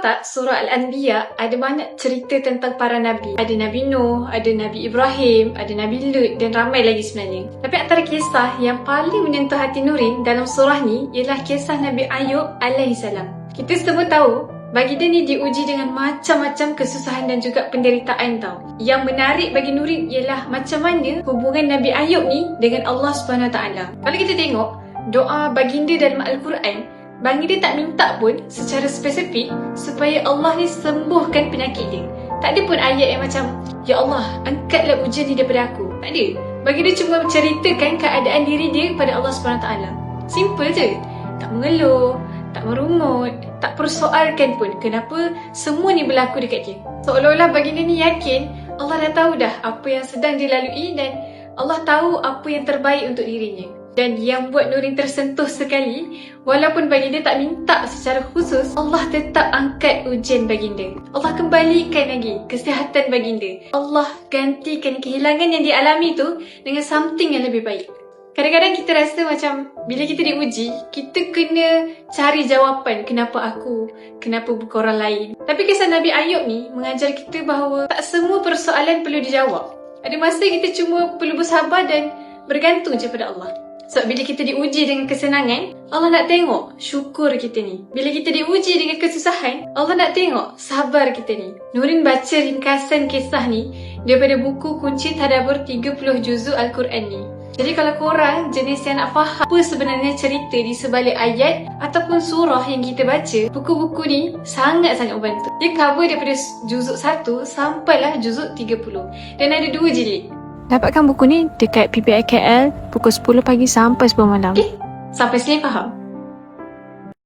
tak surah Al-Anbiya ada banyak cerita tentang para Nabi. Ada Nabi Nuh, ada Nabi Ibrahim, ada Nabi Lut dan ramai lagi sebenarnya. Tapi antara kisah yang paling menyentuh hati Nurin dalam surah ni ialah kisah Nabi Ayub alaihissalam. Kita semua tahu baginda ni diuji dengan macam-macam kesusahan dan juga penderitaan tau. Yang menarik bagi Nurin ialah macam mana hubungan Nabi Ayub ni dengan Allah SWT. Kalau kita tengok doa baginda dalam Al-Quran, baginda tak minta pun secara spesifik supaya Allah ni sembuhkan penyakit dia. Tak ada pun ayat yang macam, Ya Allah, angkatlah ujian ni daripada aku. Tak ada. Baginda cuma menceritakan keadaan diri dia kepada Allah SWT. Simple je. Tak mengeluh, tak merungut, tak persoalkan pun kenapa semua ni berlaku dekat dia. Seolah-olah baginda ni yakin Allah dah tahu dah apa yang sedang dia lalui dan Allah tahu apa yang terbaik untuk dirinya. Dan yang buat Nurin tersentuh sekali, walaupun baginda tak minta secara khusus, Allah tetap angkat ujian baginda. Allah kembalikan lagi kesihatan baginda. Allah gantikan kehilangan yang dialami tu dengan something yang lebih baik. Kadang-kadang kita rasa macam bila kita diuji, kita kena cari jawapan kenapa aku, kenapa bukan orang lain. Tapi kisah Nabi Ayub ni mengajar kita bahawa tak semua persoalan perlu dijawab. Ada masa kita cuma perlu bersabar dan bergantung je pada Allah. Sebab bila kita diuji dengan kesenangan, Allah nak tengok syukur kita ni. Bila kita diuji dengan kesusahan, Allah nak tengok sabar kita ni. Nurin baca ringkasan kisah ni daripada buku Kunci Tadabbur 30 Juzuk Al-Quran ni. Jadi kalau korang jenis yang nak faham apa sebenarnya cerita di sebalik ayat ataupun surah yang kita baca, buku-buku ni sangat-sangat membantu. Dia cover daripada juzuk 1 sampailah juzuk 30. Dan ada 2 jilid. Dapatkan buku ni dekat PBI KL pukul 10 pagi sampai 10 malam. Sampai sini faham?